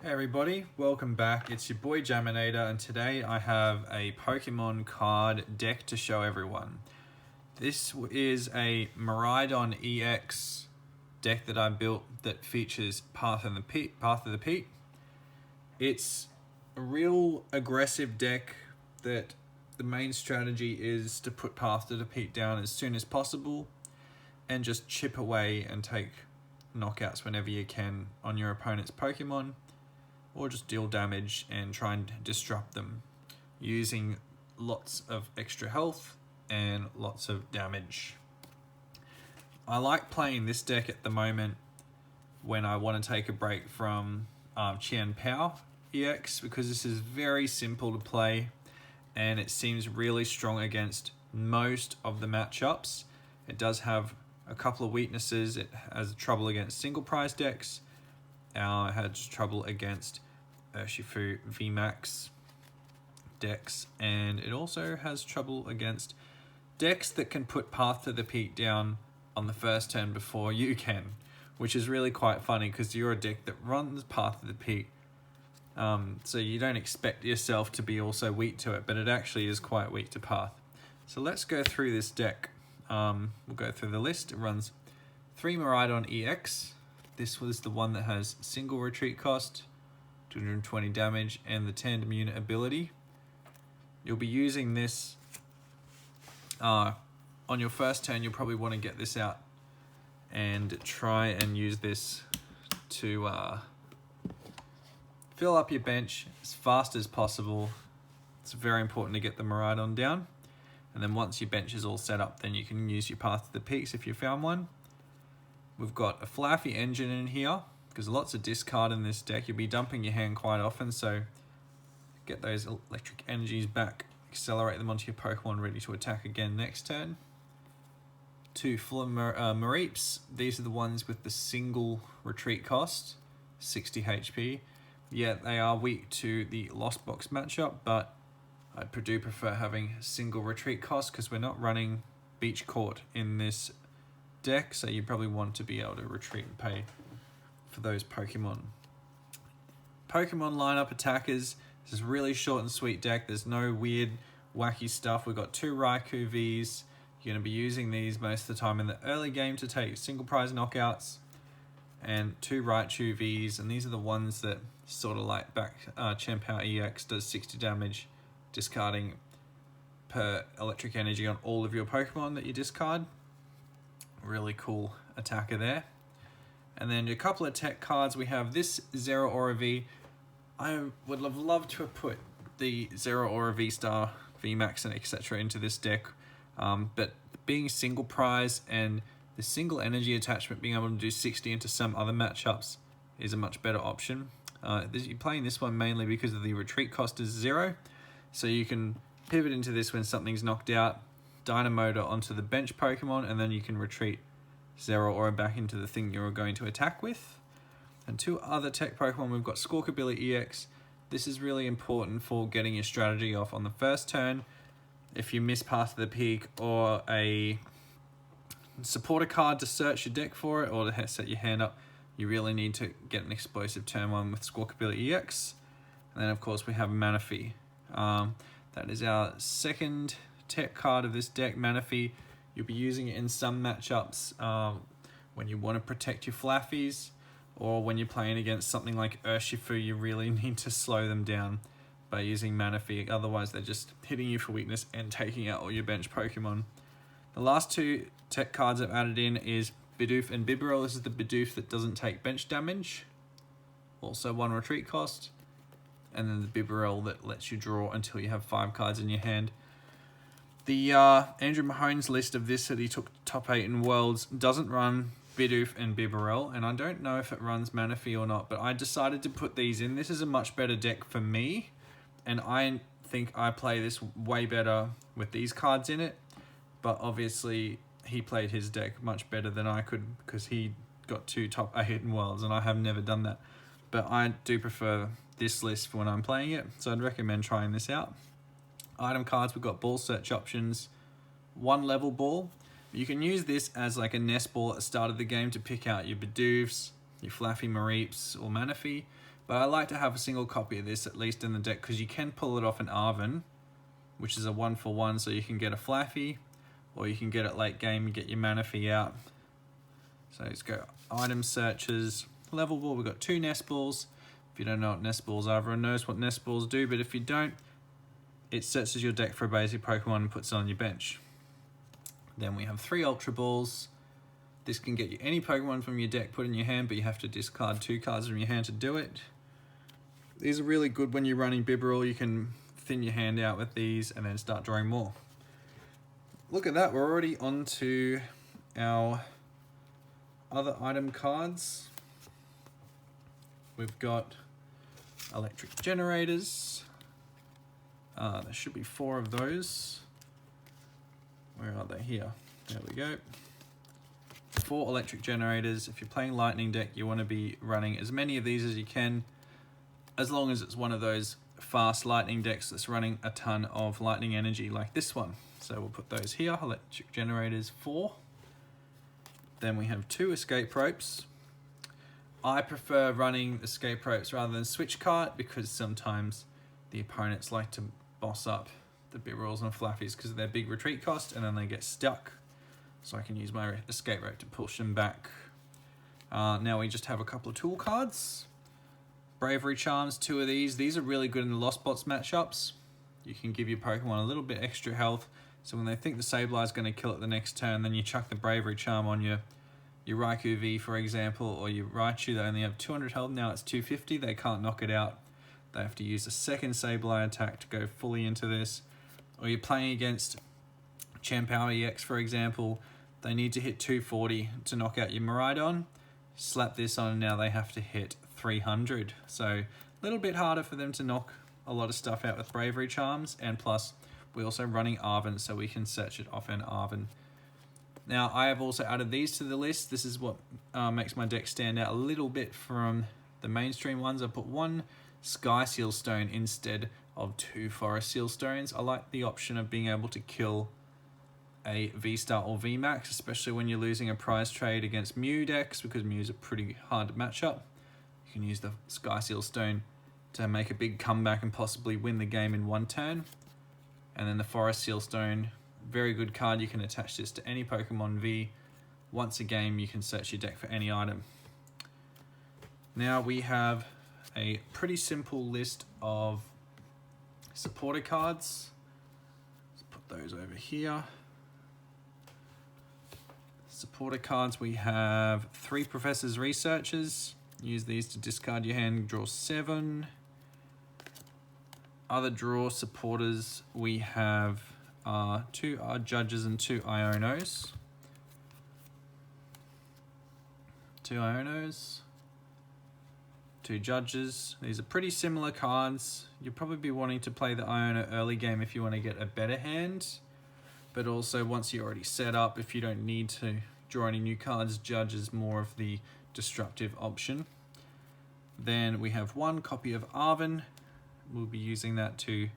Hey everybody, welcome back. It's your boy Jaminator, and today I have a Pokemon card deck to show everyone. This is a Miriadon EX deck that I built that features Path of the Peak. It's a real aggressive deck that the main strategy is to put Path of the Peak down as soon as possible and just chip away and take knockouts whenever you can on your opponent's Pokemon, or just deal damage and try and disrupt them using lots of extra health and lots of damage. I like playing this deck at the moment when I want to take a break from Qian Pao EX, because this is very simple to play and it seems really strong against most of the matchups. It does have a couple of weaknesses. It has trouble against single prize decks. It has trouble against Urshifu VMAX decks, and it also has trouble against decks that can put Path to the Peak down on the first turn before you can, which is really quite funny because you're a deck that runs Path to the Peak, so you don't expect yourself to be also weak to it, but it actually is quite weak to Path. So let's go through this deck. We'll go through the list. It runs 3 Miriadon EX. This was the one that has single retreat cost, 220 damage, and the tandem unit ability. You'll be using this on your first turn. You'll probably want to get this out and try and use this to fill up your bench as fast as possible. It's very important to get the Miriadon down, and then once your bench is all set up, then you can use your Path to the Peaks if you found one. We've got a Flaffy Engine in here, because lots of discard in this deck. You'll be dumping your hand quite often, so get those electric energies back, accelerate them onto your Pokemon ready to attack again next turn. 2 full Mareeps. These are the ones with the single retreat cost, 60 HP. Yeah, they are weak to the Lost Box matchup, but I do prefer having single retreat cost because we're not running Beach Court in this deck, so you probably want to be able to retreat and pay for those Pokemon. Pokemon lineup attackers. This is a really short and sweet deck. There's no weird wacky stuff. We've got 2 Raikou Vs. You're going to be using these most of the time in the early game to take single prize knockouts, and 2 Raichu Vs, and these are the ones that sort of like back Qian Pao EX does 60 damage, discarding per electric energy on all of your Pokemon that you discard. Really cool attacker there. And then a couple of tech cards. We have this Zero Aura V. I would have loved to have put the Zero Aura V-Star, VMAX, and etc. into this deck. But being single prize and the single energy attachment being able to do 60 into some other matchups is a much better option. You're playing this one mainly because of the retreat cost is 0. So you can pivot into this when something's knocked out, Dynamotor onto the bench Pokemon, and then you can retreat Zero Aura back into the thing you're going to attack with. And 2 other tech Pokemon, we've got Squawkabilly EX. This is really important for getting your strategy off on the first turn. If you miss Path to the Peak or a supporter card to search your deck for it, or to set your hand up, you really need to get an explosive turn 1 with Squawkabilly EX. And then of course we have Manaphy. That is our second tech card of this deck, Manaphy. You'll be using it in some matchups when you want to protect your Flaffies, or when you're playing against something like Urshifu, you really need to slow them down by using Manaphy. Otherwise, they're just hitting you for weakness and taking out all your bench Pokemon. The last 2 tech cards I've added in is Bidoof and Bibarel. This is the Bidoof that doesn't take bench damage, also 1 retreat cost, and then the Bibarel that lets you draw until you have 5 cards in your hand. The Andrew Mahone's list of this that he took top 8 in Worlds doesn't run Bidoof and Bibarel, and I don't know if it runs Manaphy or not, but I decided to put these in. This is a much better deck for me, and I think I play this way better with these cards in it, but obviously he played his deck much better than I could because he got 2 top 8 in Worlds, and I have never done that. But I do prefer this list for when I'm playing it, so I'd recommend trying this out. Item cards, we've got ball search options, 1 level ball. You can use this as like a nest ball at the start of the game to pick out your Bidoofs, your Flaffy Mareeps or Manaphy. But I like to have a single copy of this at least in the deck because you can pull it off an Arven, which is a 1-for-1, so you can get a Flaffy, or you can get it late game and get your Manaphy out. So let's go item searches. Level ball, we've got 2 nest balls. If you don't know what nest balls are, everyone knows what nest balls do, but if you don't, it searches your deck for a basic Pokemon and puts it on your bench. Then we have 3 Ultra Balls. This can get you any Pokemon from your deck put in your hand, but you have to discard 2 cards from your hand to do it. These are really good when you're running Bibarel. You can thin your hand out with these and then start drawing more. Look at that, we're already on to our other item cards. We've got electric generators. There should be 4 of those. Where are they? Here. There we go. 4 electric generators. If you're playing lightning deck, you want to be running as many of these as you can, as long as it's one of those fast lightning decks that's running a ton of lightning energy like this one. So we'll put those here, electric generators 4. Then we have 2 escape ropes. I prefer running escape ropes rather than switch cart because sometimes the opponents like to boss up the Bibarels and Flaffies because of their big retreat cost and then they get stuck. So I can use my escape rope to push them back. Now we just have a couple of tool cards. Bravery Charms, 2 of these. These are really good in the Lost Bots matchups. You can give your Pokemon a little bit extra health. So when they think the Sableye is going to kill it the next turn, then you chuck the Bravery Charm on your Raikou V, for example, or your Raichu. They only have 200 health. Now it's 250. They can't knock it out. They have to use a second Sableye attack to go fully into this. Or you're playing against Champower EX, for example. They need to hit 240 to knock out your Miriadon. Slap this on and now they have to hit 300. So a little bit harder for them to knock a lot of stuff out with Bravery Charms. And plus, we're also running Arven, so we can search it off an Arven. Now, I have also added these to the list. This is what makes my deck stand out a little bit from the mainstream ones. I put 1 Sky Seal Stone instead of 2 Forest Seal Stones. I like the option of being able to kill a V-Star or V-Max, especially when you're losing a prize trade against Mew decks, because Mews are pretty hard to match up. You can use the Sky Seal Stone to make a big comeback and possibly win the game in 1 turn. And then the Forest Seal Stone, very good card. You can attach this to any Pokemon V. Once a game, you can search your deck for any item. Now we have a pretty simple list of supporter cards. Let's put those over here. Supporter cards, we have 3 Professor's Researchers. Use these to discard your hand, draw 7. Other draw supporters, we have 2 Judges and 2 Ionos. 2 Ionos. 2 Judges. These are pretty similar cards. You'll probably be wanting to play the Iono early game if you want to get a better hand. But also once you're already set up, if you don't need to draw any new cards, Judge is more of the destructive option. Then we have 1 copy of Arven. We'll be using that to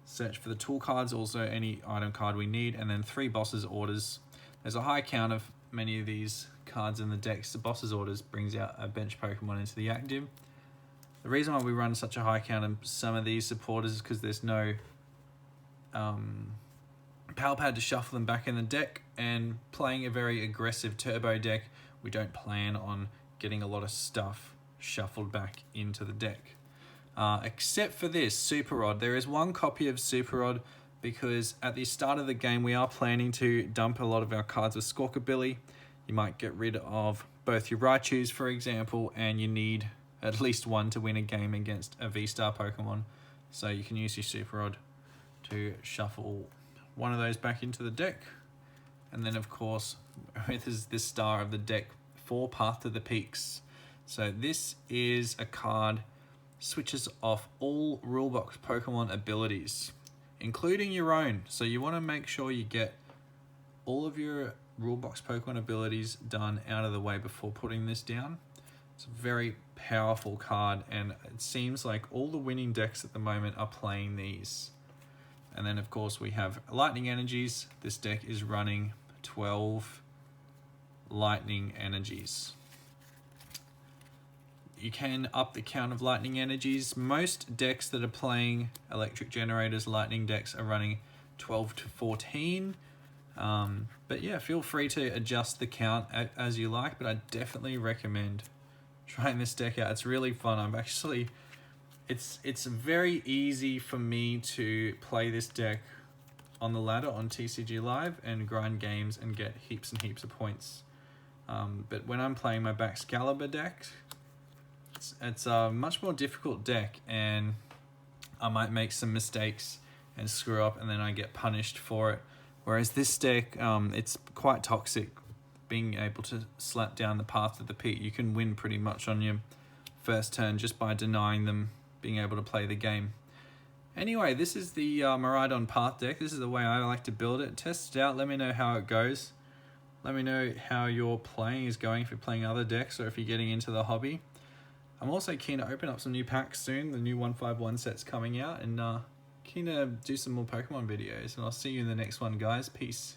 search for the tool cards, also any item card we need, and then 3 Boss's Orders. There's a high count of many of these cards in the decks. The Boss's Orders brings out a bench Pokemon into the active. The reason why we run such a high count of some of these supporters is because there's no Power Pad to shuffle them back in the deck, and playing a very aggressive turbo deck, we don't plan on getting a lot of stuff shuffled back into the deck. Except for this, Super Rod. There is 1 copy of Super Rod because at the start of the game we are planning to dump a lot of our cards with Squawkabilly. You might get rid of both your Raichus, for example, and you need at least 1 to win a game against a V-Star Pokemon. So you can use your Super Rod to shuffle 1 of those back into the deck. And then, of course, this star of the deck, 4 Path to the Peaks. So this is a card, switches off all Rulebox Pokemon abilities, including your own. So you want to make sure you get all of your Rulebox Pokemon abilities done out of the way before putting this down. It's a very powerful card, and it seems like all the winning decks at the moment are playing these. And then, of course, we have Lightning Energies. This deck is running 12 Lightning Energies. you can up the count of lightning energies. Most decks that are playing electric generators, lightning decks, are running 12 to 14. But yeah, feel free to adjust the count as you like, but I definitely recommend trying this deck out. It's really fun. It's very easy for me to play this deck on the ladder on TCG Live and grind games and get heaps and heaps of points. But when I'm playing my Baxcalibur deck, it's a much more difficult deck, and I might make some mistakes and screw up, and then I get punished for it. Whereas this deck, it's quite toxic. Being able to slap down the path of the peak, you can win pretty much on your first turn just by denying them being able to play the game. Anyway, this is the Miriadon Path deck. This is the way I like to build it. Test it out. Let me know how it goes. Let me know how your playing is going, if you're playing other decks or if you're getting into the hobby. I'm also keen to open up some new packs soon. The new 151 set's coming out, and keen to do some more Pokemon videos. And I'll see you in the next one, guys. Peace.